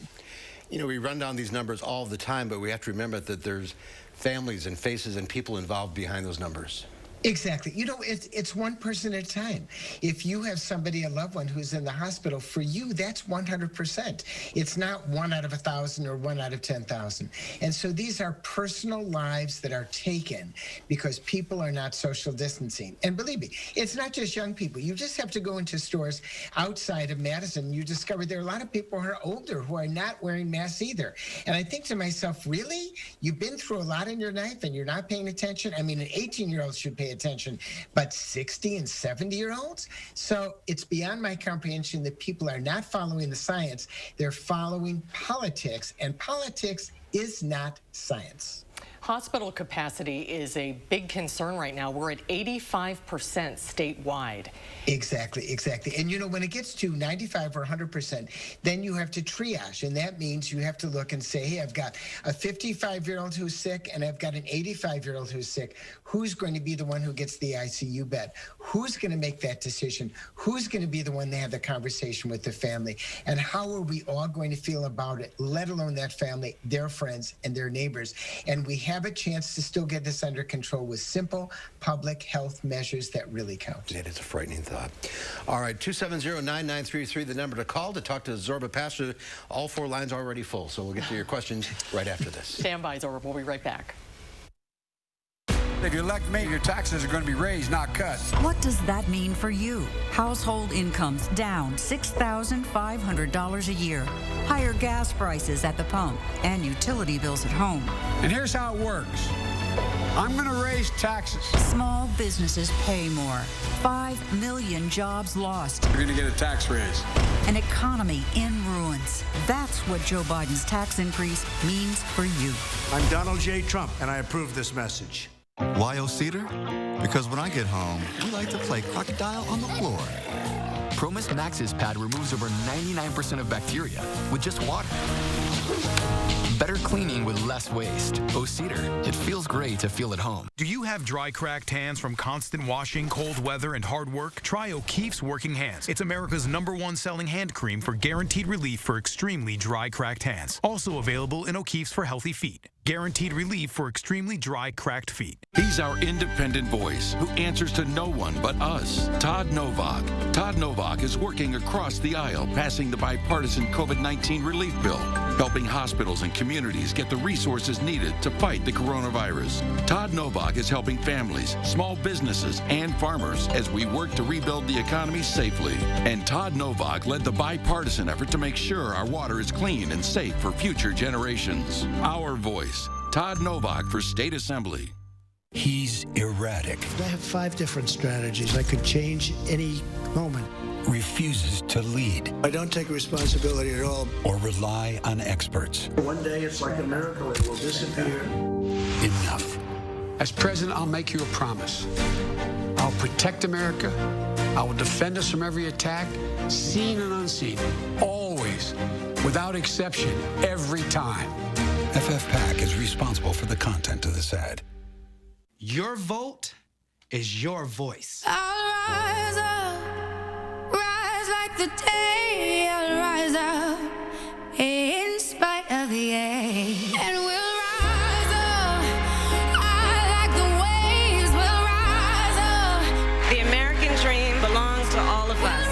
We run down these numbers all the time, but we have to remember that there's families and faces and people involved behind those numbers. Exactly. It's one person at a time. If you have somebody, a loved one, who's in the hospital, for you, that's 100%. It's not 1 out of 1,000 or 1 out of 10,000. And so these are personal lives that are taken because people are not social distancing. And believe me, it's not just young people. You just have to go into stores outside of Madison. You discover there are a lot of people who are older who are not wearing masks either. And I think to myself, really? You've been through a lot in your life and you're not paying attention? I mean, an 18-year-old should pay pay attention, but 60 and 70-year-olds? So it's beyond my comprehension that people are not following the science. They're following politics, and politics is not science. Hospital capacity is a big concern right now. We're at 85% statewide. Exactly. And when it gets to 95 or 100%, then you have to triage. And that means you have to look and say, hey, I've got a 55-year-old who's sick and I've got an 85-year-old who's sick. Who's going to be the one who gets the ICU bed? Who's going to make that decision? Who's going to be the one to have the conversation with the family? And how are we all going to feel about it, let alone that family, their friends, and their neighbors? And we have a chance to still get this under control with simple public health measures that really count. It is a frightening thought. All right, 270-9933, the number to call to talk to Zorba Pastor. All 4 lines are already full, so we'll get to your questions right after this. Stand by, Zorba. We'll be right back. If you elect me, your taxes are going to be raised, not cut. What does that mean for you? Household incomes down $6,500 a year. Higher gas prices at the pump and utility bills at home. And here's how it works. I'm going to raise taxes. Small businesses pay more. 5 million jobs lost. You're going to get a tax raise. An economy in ruins. That's what Joe Biden's tax increase means for you. I'm Donald J. Trump, and I approve this message. Why Cedar? Because when I get home, we like to play crocodile on the floor. Promis Max's pad removes over 99% of bacteria with just water. Better cleaning with less waste. Cedar, it feels great to feel at home. Do you have dry, cracked hands from constant washing, cold weather, and hard work? Try O'Keefe's Working Hands. It's America's #1 selling hand cream for guaranteed relief for extremely dry, cracked hands. Also available in O'Keefe's for healthy feet. Guaranteed relief for extremely dry, cracked feet. He's our independent voice who answers to no one but us, Todd Novak. Todd Novak is working across the aisle, passing the bipartisan COVID-19 relief bill, helping hospitals and communities get the resources needed to fight the coronavirus. Todd Novak is helping families, small businesses, and farmers as we work to rebuild the economy safely. And Todd Novak led the bipartisan effort to make sure our water is clean and safe for future generations. Our voice. Todd Novak for State Assembly. He's erratic. I have 5 different strategies I could change any moment. Refuses to lead. I don't take responsibility at all. Or rely on experts. One day it's like a miracle, it will disappear. Enough. As president, I'll make you a promise. I'll protect America. I will defend us from every attack, seen and unseen. Always, without exception, every time. FFPAC is responsible for the content of this ad. Your vote is your voice. I'll rise like the day. I'll rise up in spite of the age. And we'll rise up. I like the waves. We'll rise up. The American dream belongs to all of us.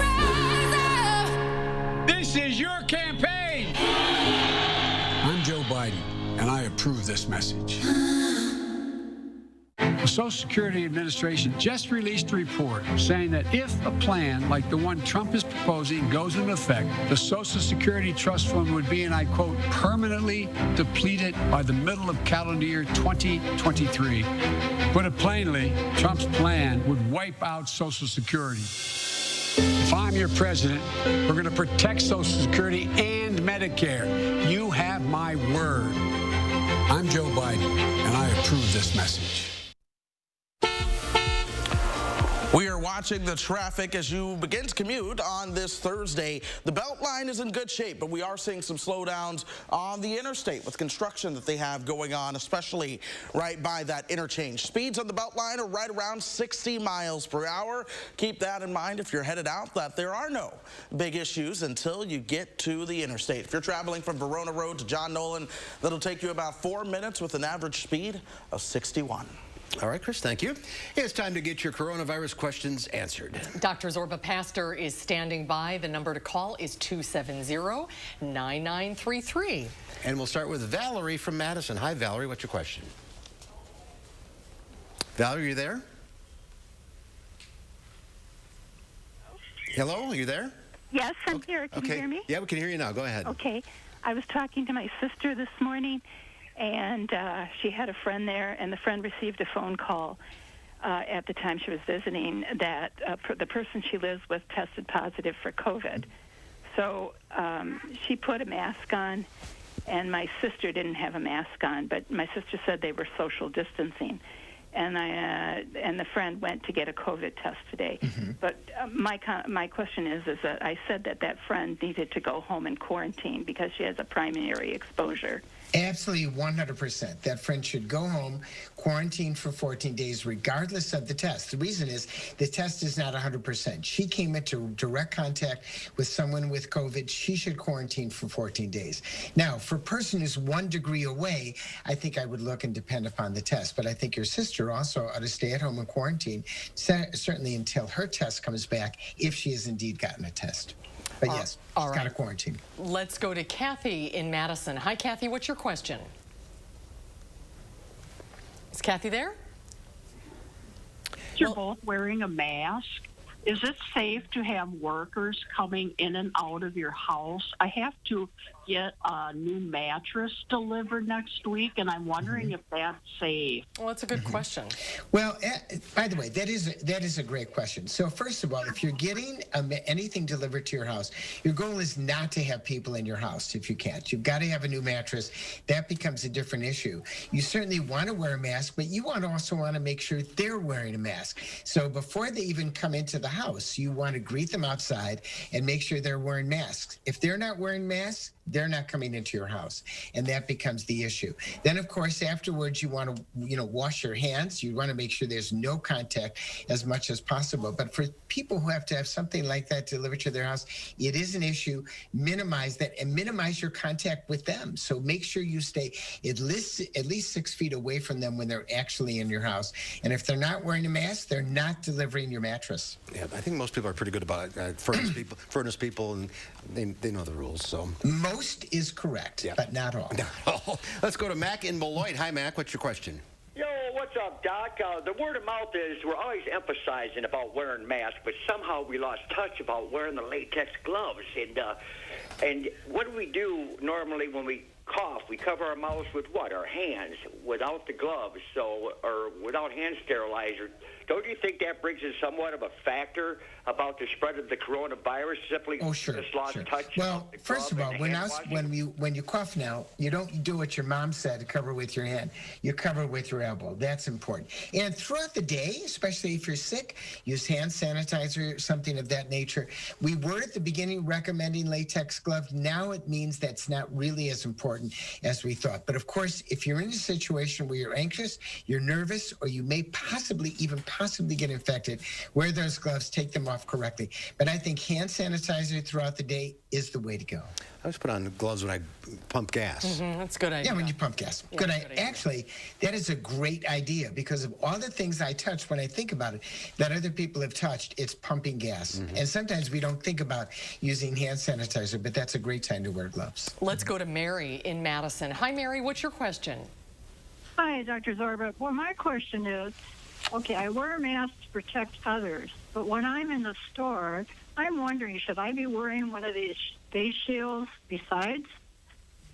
This is your campaign. I'm Joe Biden, and I approve this message. The Social Security Administration just released a report saying that if a plan like the one Trump is proposing goes into effect, the Social Security Trust Fund would be, and I quote, permanently depleted by the middle of calendar year 2023. Put it plainly, Trump's plan would wipe out Social Security. If I'm your president, we're going to protect Social Security and Medicare. You have my word. I'm Joe Biden, and I approve this message. We are watching the traffic as you begin to commute on this Thursday. The Beltline is in good shape, but we are seeing some slowdowns on the interstate with construction that they have going on, especially right by that interchange. Speeds on the Beltline are right around 60 miles per hour. Keep that in mind if you're headed out, that there are no big issues until you get to the interstate. If you're traveling from Verona Road to John Nolan, that'll take you about 4 minutes with an average speed of 61. All right, Chris, thank you. It's time to get your coronavirus questions answered. Dr. Zorba Pastor is standing by. The number to call is 270-9933. And we'll start with Valerie from Madison. Hi, Valerie. What's your question? Valerie, are you there? Hello, are you there? Yes, I'm here. Can you hear me? Yeah, we can hear you now. Go ahead. Okay. I was talking to my sister this morning, and she had a friend there, and the friend received a phone call at the time she was visiting that the person she lives with tested positive for COVID. So she put a mask on, and my sister didn't have a mask on, but my sister said they were social distancing. And and the friend went to get a COVID test today. But my question is that I said that friend needed to go home and quarantine because she has a primary exposure. Absolutely, 100%. That friend should go home, quarantine for 14 days, regardless of the test. The reason is the test is not 100%. She came into direct contact with someone with COVID. She should quarantine for 14 days. Now, for a person who's 1 degree away, I think I would look and depend upon the test. But I think your sister also ought to stay at home and quarantine, certainly until her test comes back, if she has indeed gotten a test. But yes, she's got to quarantine. Let's go to Kathy in Madison. Hi, Kathy. What's your question? Is Kathy there? You're both wearing a mask. Is it safe to have workers coming in and out of your house? I have to get a new mattress delivered next week, and I'm wondering if that's safe. Well, that's a good question. Well, by the way, that is a great question. So first of all, if you're getting anything delivered to your house, your goal is not to have people in your house if you can't. You've got to have a new mattress. That becomes a different issue. You certainly want to wear a mask, but you also want to make sure they're wearing a mask. So before they even come into the house, you want to greet them outside and make sure they're wearing masks. If they're not wearing masks, they're not coming into your house, and that becomes the issue. Then, of course, afterwards, you want to, wash your hands. You want to make sure there's no contact as much as possible. But for people who have to have something like that delivered to their house, it is an issue. Minimize that and minimize your contact with them. So make sure you stay at least 6 feet away from them when they're actually in your house. And if they're not wearing a mask, they're not delivering your mattress. Yeah, I think most people are pretty good about it. Furnace people, and they know the rules. So most is correct, but not all. Let's go to Mac in Beloit. Hi, Mac. What's your question? Yo, what's up, Doc? The word of mouth is we're always emphasizing about wearing masks, but somehow we lost touch about wearing the latex gloves. And what do we do normally when we cough? We cover our mouths with what? Our hands, without the gloves, or without hand sterilizer. Don't you think that brings in somewhat of a factor about the spread of the coronavirus? Simply just lost touch. Well, first of all, when you cough now, you don't do what your mom said, cover with your hand. You cover with your elbow. That's important. And throughout the day, especially if you're sick, use hand sanitizer, something of that nature. We were at the beginning recommending latex gloves. Now it means that's not really as important as we thought. But of course, if you're in a situation where you're anxious, you're nervous, or you may possibly get infected, wear those gloves, take them off correctly. But I think hand sanitizer throughout the day is the way to go. I always put on gloves when I pump gas. That's a good idea. Yeah, when you pump gas. Yeah, good idea. Actually, that is a great idea because of all the things I touch when I think about it that other people have touched, it's pumping gas. And sometimes we don't think about using hand sanitizer, but that's a great time to wear gloves. Let's go to Mary in Madison. Hi, Mary. What's your question? Hi, Dr. Zorba. Well, my question is, okay, I wear a mask to protect others, but when I'm in the store, I'm wondering, should I be wearing one of these face shields besides?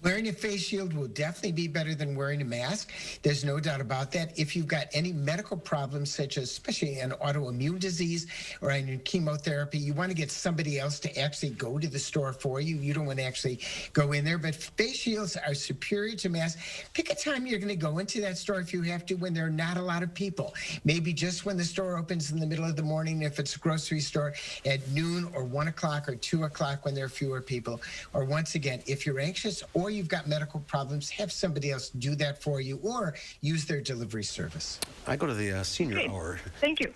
Wearing a face shield will definitely be better than wearing a mask. There's no doubt about that. If you've got any medical problems, such as especially an autoimmune disease or in chemotherapy, you want to get somebody else to actually go to the store for you. You don't want to actually go in there. But face shields are superior to masks. Pick a time you're going to go into that store if you have to when there are not a lot of people. Maybe just when the store opens in the middle of the morning, if it's a grocery store, at noon or 1 o'clock or 2 o'clock when there are fewer people. Or once again, if you're anxious or you've got medical problems, have somebody else do that for you or use their delivery service. I go to the senior hour. Thank you.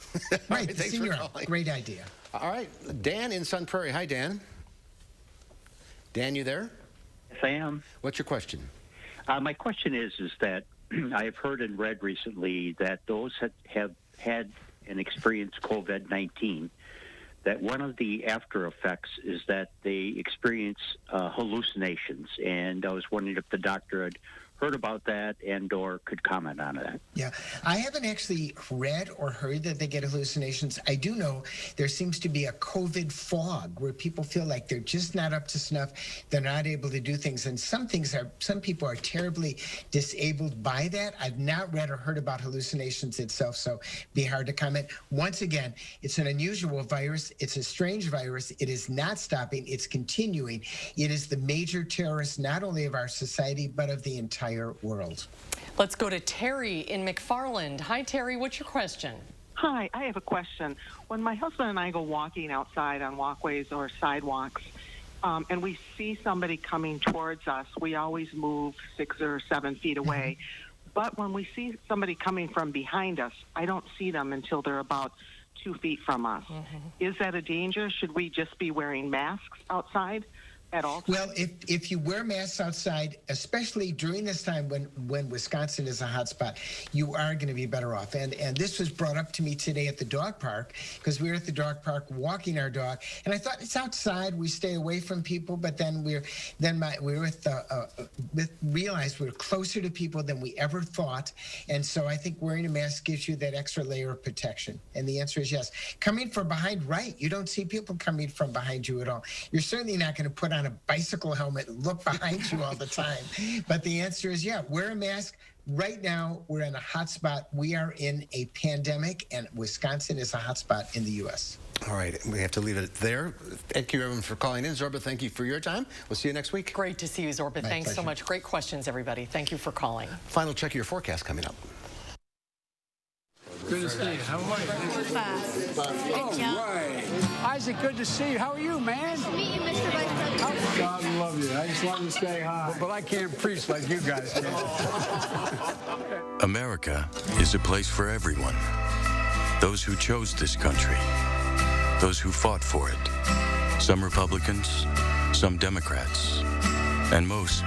Right, the senior hour. Great idea. All right, Dan in Sun Prairie. Hi, Dan. Dan, you there? Yes, I am. What's your question? My question is that I have heard and read recently that those that have had and experienced COVID-19, that one of the after effects is that they experience hallucinations. And I was wondering if the doctor had heard about that and or could comment on that. Yeah, I haven't actually read or heard that they get hallucinations. I do know there seems to be a COVID fog where people feel like they're just not up to snuff. They're not able to do things. And some people are terribly disabled by that. I've not read or heard about hallucinations itself, so be hard to comment. Once again, it's an unusual virus. It's a strange virus. It is not stopping. It's continuing. It is the major terrorist, not only of our society, but of the entire world. Let's go to Terry in McFarland. Hi, Terry. What's your question? Hi, I have a question. When my husband and I go walking outside on walkways or sidewalks, and we see somebody coming towards us, we always move 6 or 7 feet away. But when we see somebody coming from behind us, I don't see them until they're about 2 feet from us. Is that a danger? Should we just be wearing masks outside at all? Well, if you wear masks outside, especially during this time when Wisconsin is a hot spot, you are going to be better off. And this was brought up to me today at the dog park, because we were at the dog park walking our dog, and I thought, it's outside, we stay away from people, but then we realized we were closer to people than we ever thought, and so I think wearing a mask gives you that extra layer of protection. And the answer is yes. Coming from behind, right? You don't see people coming from behind you at all. You're certainly not going to put on a bicycle helmet and look behind you all the time. But the answer is, yeah, wear a mask. Right now, we're in a hot spot. We are in a pandemic, and Wisconsin is a hot spot in the U.S. All right, we have to leave it there. Thank you, everyone, for calling in. Zorba, thank you for your time. We'll see you next week. Great to see you, Zorba. Thanks so much. Great questions, everybody. Thank you for calling. Final check of your forecast coming up. Good to see you. How are you? All right. Isaac, good to see you. How are you, man? Nice to meet you, Mr. Vice President. God love you. I just want to stay high. But I can't preach like you guys can. America is a place for everyone. Those who chose this country, those who fought for it. Some Republicans, some Democrats, and most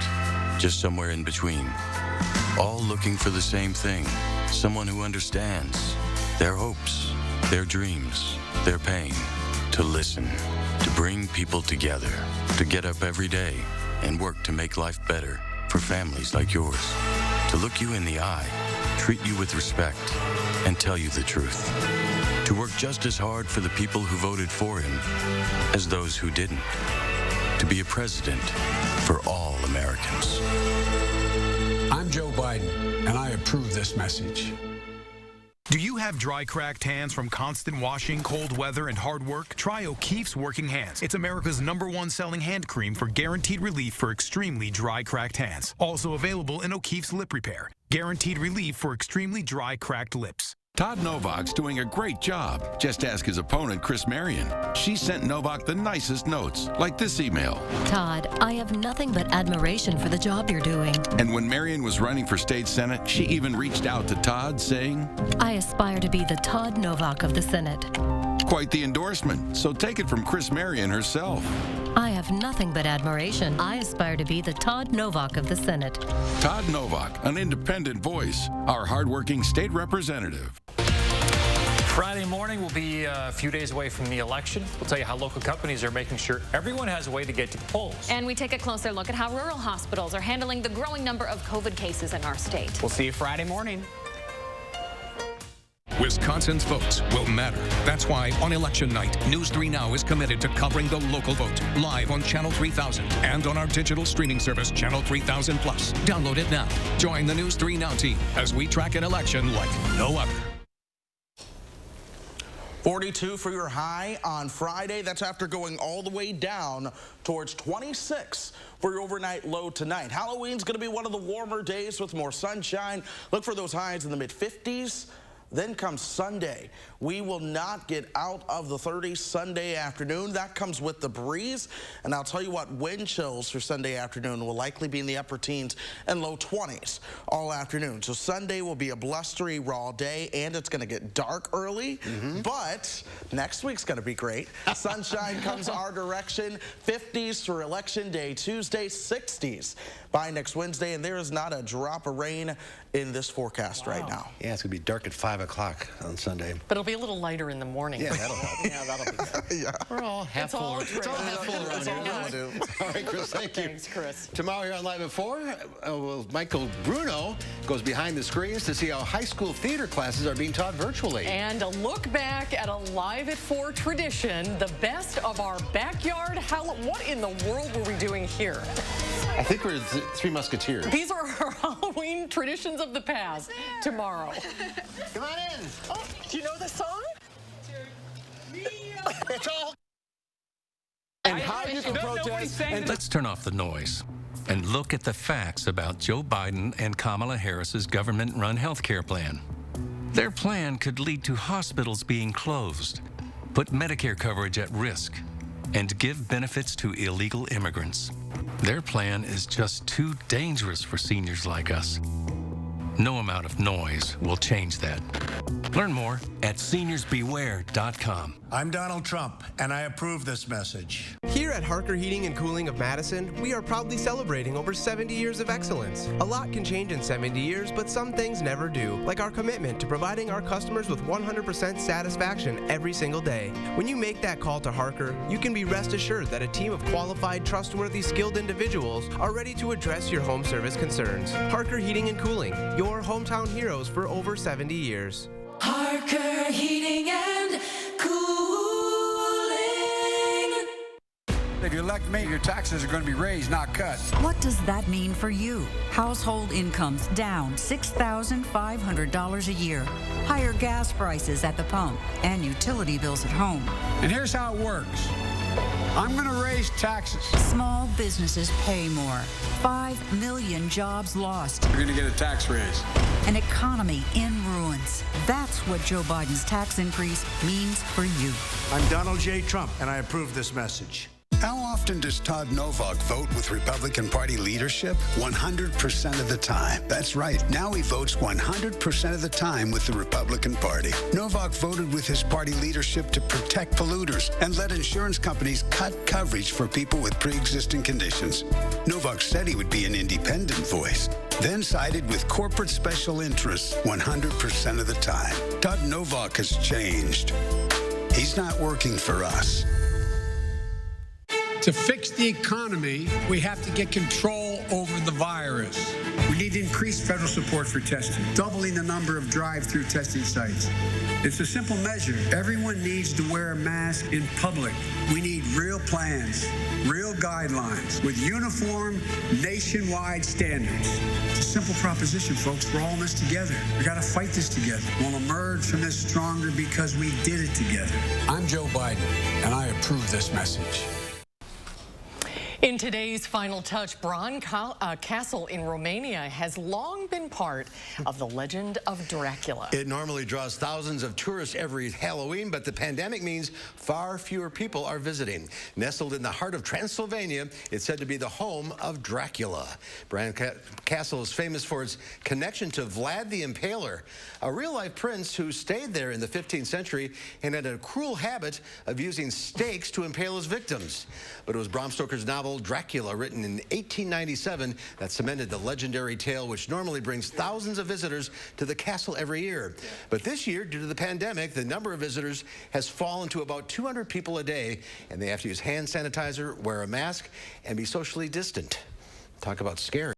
just somewhere in between. All looking for the same thing. Someone who understands their hopes, their dreams, their pain. To listen, to bring people together, to get up every day and work to make life better for families like yours. To look you in the eye, treat you with respect, and tell you the truth. To work just as hard for the people who voted for him as those who didn't. To be a president for all Americans. I'm Joe Biden, and I approve this message. Do you have dry, cracked hands from constant washing, cold weather, and hard work? Try O'Keefe's Working Hands. It's America's #1 selling hand cream for guaranteed relief for extremely dry, cracked hands. Also available in O'Keefe's Lip Repair. Guaranteed relief for extremely dry, cracked lips. Todd Novak's doing a great job. Just ask his opponent, Chris Marion. She sent Novak the nicest notes, like this email. Todd, I have nothing but admiration for the job you're doing. And when Marion was running for state senate, she even reached out to Todd saying, I aspire to be the Todd Novak of the Senate. Quite the endorsement, so take it from Chris Marion herself. I have nothing but admiration. I aspire to be the Todd Novak of the Senate. Todd Novak, an independent voice, our hardworking state representative. Friday morning will be a few days away from the election. We'll tell you how local companies are making sure everyone has a way to get to the polls. And we take a closer look at how rural hospitals are handling the growing number of COVID cases in our state. We'll see you Friday morning. Wisconsin's votes will matter. That's why on election night, News 3 Now is committed to covering the local vote live on Channel 3000 and on our digital streaming service, Channel 3000 Plus. Download it now. Join the News 3 Now team as we track an election like no other. 42 for your high on Friday. That's after going all the way down towards 26 for your overnight low tonight. Halloween's going to be one of the warmer days with more sunshine. Look for those highs in the mid-50s. Then comes Sunday. We will not get out of the 30s Sunday afternoon. That comes with the breeze. And I'll tell you what, wind chills for Sunday afternoon will likely be in the upper teens and low 20s all afternoon. So Sunday will be a blustery, raw day, and it's going to get dark early. But next week's going to be great. Sunshine comes our direction. 50s for Election Day Tuesday, 60s by next Wednesday, and there is not a drop of rain in this forecast right now. Yeah, it's going to be dark at 5 o'clock on Sunday. But it'll be a little lighter in the morning. Yeah, that'll help. Yeah, that'll be good. Yeah. We're all half full. It's all half full around here. All right, Chris, thank you. Thanks, Chris. Tomorrow here on Live at 4, Michael Bruno goes behind the screens to see how high school theater classes are being taught virtually. And a look back at a Live at 4 tradition, the best of our backyard. What in the world were we doing here? I think we're the Three Musketeers. These are our Halloween traditions of the past. Tomorrow. Come on in. Oh, do you know the song? It's all. And how you can protest. And Let's turn off the noise and look at the facts about Joe Biden and Kamala Harris's government-run health care plan. Their plan could lead to hospitals being closed, put Medicare coverage at risk, and give benefits to illegal immigrants. Their plan is just too dangerous for seniors like us. No amount of noise will change that. Learn more at seniorsbeware.com. I'm Donald Trump, and I approve this message. Here at Harker Heating and Cooling of Madison, we are proudly celebrating over 70 years of excellence. A lot can change in 70 years, but some things never do, like our commitment to providing our customers with 100% satisfaction every single day. When you make that call to Harker, you can be rest assured that a team of qualified, trustworthy, skilled individuals are ready to address your home service concerns. Harker Heating and Cooling, your hometown heroes for over 70 years. Harker Heating and Cooling. If you elect me, your taxes are going to be raised, not cut. What does that mean for you? Household incomes down $6,500 a year. Higher gas prices at the pump and utility bills at home. And here's how it works. I'm going to raise taxes. Small businesses pay more. 5 million jobs lost. You're going to get a tax raise. An economy in ruins. That's what Joe Biden's tax increase means for you. I'm Donald J. Trump, and I approve this message. How often does Todd Novak vote with Republican Party leadership? 100% of the time. That's right. Now he votes 100% of the time with the Republican Party. Novak voted with his party leadership to protect polluters and let insurance companies cut coverage for people with pre-existing conditions. Novak said he would be an independent voice, then sided with corporate special interests 100% of the time. Todd Novak has changed. He's not working for us. To fix the economy, we have to get control over the virus. We need increased federal support for testing, doubling the number of drive-through testing sites. It's a simple measure. Everyone needs to wear a mask in public. We need real plans, real guidelines, with uniform, nationwide standards. It's a simple proposition, folks. We're all in this together. We got to fight this together. We'll emerge from this stronger because we did it together. I'm Joe Biden, and I approve this message. In today's Final Touch, Bran Castle in Romania has long been part of the legend of Dracula. It normally draws thousands of tourists every Halloween, but the pandemic means far fewer people are visiting. Nestled in the heart of Transylvania, it's said to be the home of Dracula. Bran Castle is famous for its connection to Vlad the Impaler, a real-life prince who stayed there in the 15th century and had a cruel habit of using stakes to impale his victims. But it was Bram Stoker's novel Dracula, written in 1897, that cemented the legendary tale, which normally brings thousands of visitors to the castle every year. But this year, due to the pandemic, the number of visitors has fallen to about 200 people a day, and they have to use hand sanitizer, wear a mask, and be socially distant. Talk about scary.